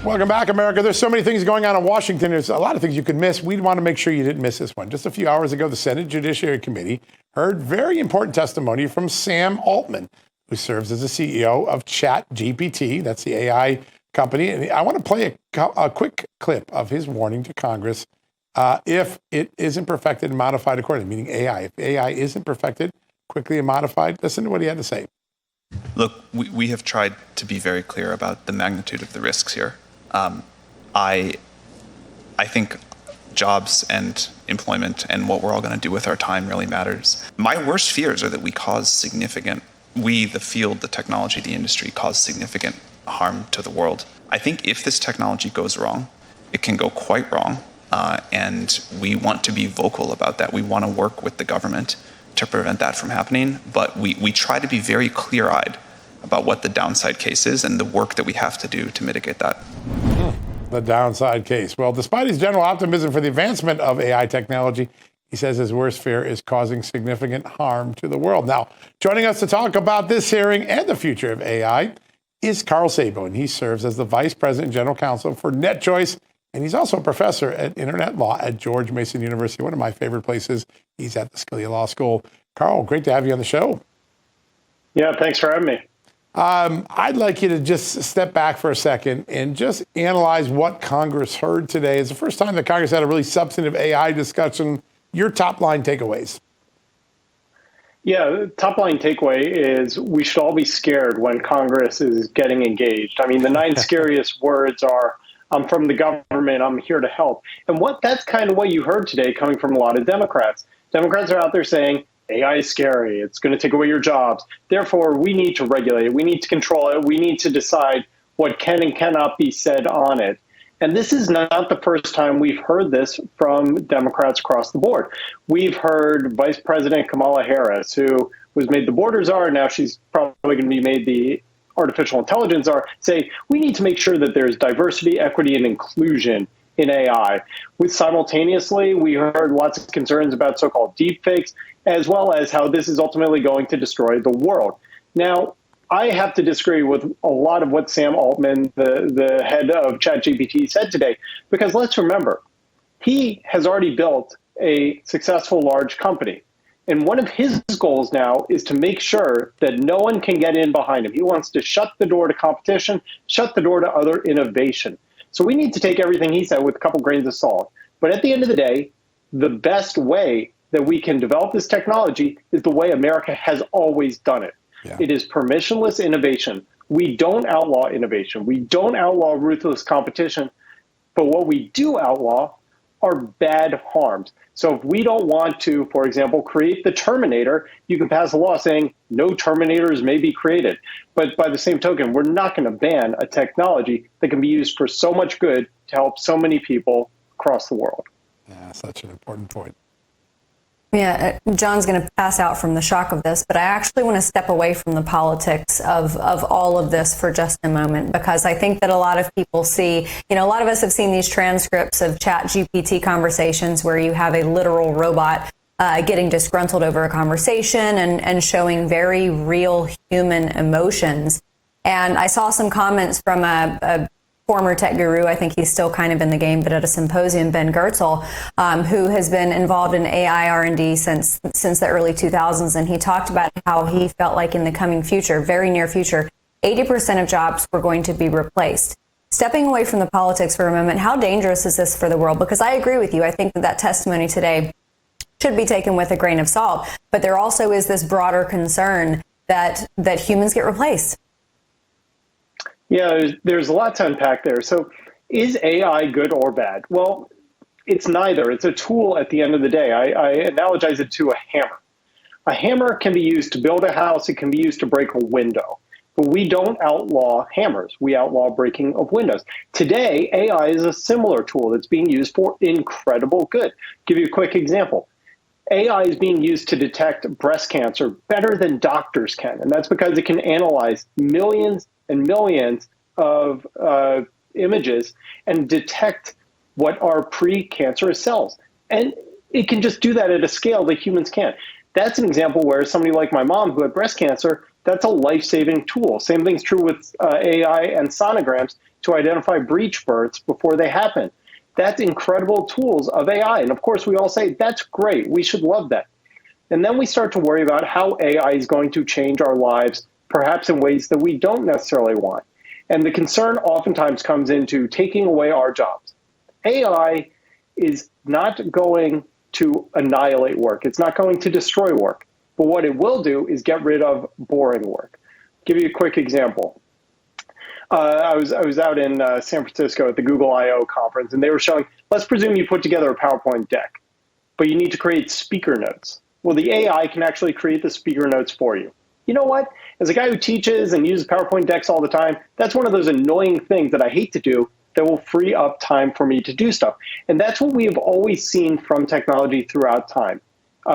Welcome back, America. There's so many things going on in Washington. There's a lot of things you could miss. We want to make sure you didn't miss this one. Just a few hours ago, the Senate Judiciary Committee heard very important testimony from Sam Altman, who serves as the CEO of ChatGPT. That's the AI company. And I want to play a quick clip of his warning to Congress if it isn't perfected and modified accordingly, meaning AI. If AI isn't perfected, quickly and modified, listen to what he had to say. Look, we have tried to be very clear about the magnitude of the risks here. I think jobs and employment and what we're all going to do with our time really matters. My worst fears are that we, the field, the technology, the industry, cause significant harm to the world. I think if this technology goes wrong, it can go quite wrong. And we want to be vocal about that. We want to work with the government to prevent that from happening. But we try to be very clear-eyed about what the downside case is and the work that we have to do to mitigate that. The downside case. Well, despite his general optimism for the advancement of AI technology, he says his worst fear is causing significant harm to the world. Now, joining us to talk about this hearing and the future of AI is Carl Szabo, and he serves as the Vice President and General Counsel for NetChoice, and he's also a professor at Internet Law at George Mason University, one of my favorite places. He's at the Scalia Law School. Carl, great to have you on the show. Yeah, thanks for having me. I'd like you to just step back for a second and just analyze what Congress heard today. It's the first time that Congress had a really substantive AI discussion. Your top line takeaways. Yeah, top line takeaway is we should all be scared when Congress is getting engaged. I mean, the 9 scariest words are, I'm from the government, I'm here to help. And that's kind of what you heard today coming from a lot of Democrats. Democrats are out there saying, AI is scary. It's going to take away your jobs. Therefore, we need to regulate it. We need to control it. We need to decide what can and cannot be said on it. And this is not the first time we've heard this from Democrats across the board. We've heard Vice President Kamala Harris, who was made the border czar, and now she's probably going to be made the artificial intelligence czar, say, we need to make sure that there's diversity, equity, and inclusion in AI. Simultaneously, we heard lots of concerns about so-called deepfakes, as well as how this is ultimately going to destroy the world. Now, I have to disagree with a lot of what Sam Altman, the head of ChatGPT, said today, because let's remember, he has already built a successful large company. And one of his goals now is to make sure that no one can get in behind him. He wants to shut the door to competition, shut the door to other innovation. So we need to take everything he said with a couple grains of salt. But at the end of the day, the best way that we can develop this technology is the way America has always done it. Yeah. It is permissionless innovation. We don't outlaw innovation. We don't outlaw ruthless competition. But what we do outlaw are bad harms. So if we don't want to, for example, create the Terminator, you can pass a law saying no Terminators may be created. But by the same token, we're not going to ban a technology that can be used for so much good to help so many people across the world. Yeah, such an important point. Yeah, John's going to pass out from the shock of this, but I actually want to step away from the politics of all of this for just a moment, because I think that a lot of people see, a lot of us have seen these transcripts of ChatGPT conversations where you have a literal robot getting disgruntled over a conversation and showing very real human emotions. And I saw some comments from a former tech guru, I think he's still kind of in the game, but at a symposium, Ben Goertzel, who has been involved in AI R&D since the early 2000s. And he talked about how he felt like in the coming future, very near future, 80% of jobs were going to be replaced. Stepping away from the politics for a moment, how dangerous is this for the world? Because I agree with you. I think that testimony today should be taken with a grain of salt. But there also is this broader concern that humans get replaced. Yeah, there's a lot to unpack there. So is AI good or bad? Well, it's neither. It's a tool at the end of the day. I analogize it to a hammer. A hammer can be used to build a house. It can be used to break a window. But we don't outlaw hammers. We outlaw breaking of windows. Today, AI is a similar tool that's being used for incredible good. Give you a quick example. AI is being used to detect breast cancer better than doctors can. And that's because it can analyze millions and millions of images and detect what are pre-cancerous cells. And it can just do that at a scale that humans can't. That's an example where somebody like my mom who had breast cancer That's a life-saving tool. Same thing's true with AI and sonograms to identify breech births before they happen. That's incredible tools of AI. And of course, we all say, that's great. We should love that. And then we start to worry about how AI is going to change our lives, perhaps in ways that we don't necessarily want. And the concern oftentimes comes into taking away our jobs. AI is not going to annihilate work. It's not going to destroy work. But what it will do is get rid of boring work. Give you a quick example. I was out in San Francisco at the Google I/O conference, and they were showing, let's presume you put together a PowerPoint deck, but you need to create speaker notes. Well, the AI can actually create the speaker notes for you. You know what? As a guy who teaches and uses PowerPoint decks all the time, that's one of those annoying things that I hate to do that will free up time for me to do stuff. And that's what we have always seen from technology throughout time.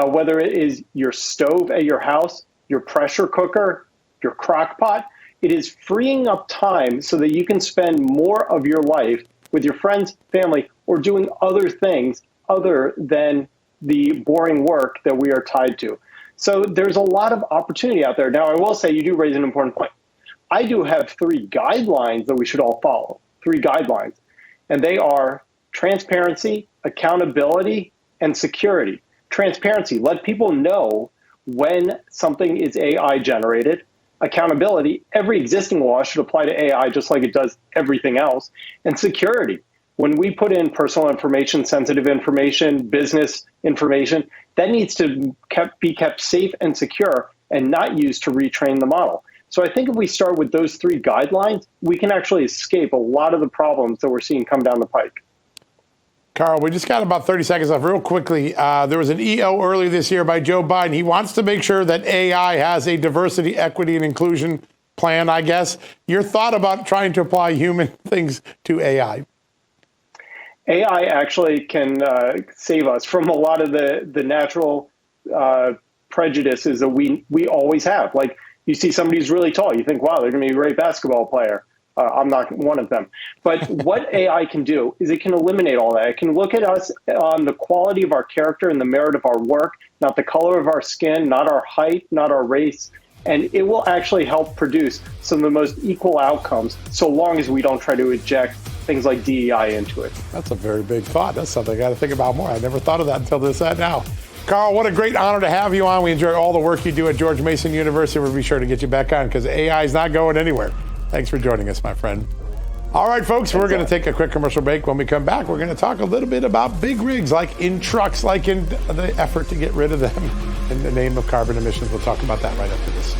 Whether it is your stove at your house, your pressure cooker, your crock pot, it is freeing up time so that you can spend more of your life with your friends, family, or doing other things other than the boring work that we are tied to. So there's a lot of opportunity out there. Now, I will say you do raise an important point. I do have 3 guidelines that we should all follow, 3 guidelines, and they are transparency, accountability, and security. Transparency, let people know when something is AI generated. Accountability, every existing law should apply to AI just like it does everything else. And security, when we put in personal information, sensitive information, business information, that needs to be kept safe and secure and not used to retrain the model. So I think if we start with those 3 guidelines, we can actually escape a lot of the problems that we're seeing come down the pike. Carl, we just got about 30 seconds left. Real quickly, there was an EO earlier this year by Joe Biden. He wants to make sure that AI has a diversity, equity, and inclusion plan, I guess. Your thought about trying to apply human things to AI? AI actually can save us from a lot of the natural prejudices that we always have. Like, you see somebody who's really tall, you think, wow, they're going to be a great basketball player. I'm not one of them. But what AI can do is it can eliminate all that. It can look at us on the quality of our character and the merit of our work, not the color of our skin, not our height, not our race. And it will actually help produce some of the most equal outcomes, so long as we don't try to inject things like DEI into it. That's a very big thought. That's something I got to think about more. I never thought of that until this now. Carl, what a great honor to have you on. We enjoy all the work you do at George Mason University. We'll be sure to get you back on because AI is not going anywhere. Thanks for joining us, my friend. All right, folks, we're going to take a quick commercial break. When we come back, we're going to talk a little bit about big rigs, like in trucks, like in the effort to get rid of them in the name of carbon emissions. We'll talk about that right after this.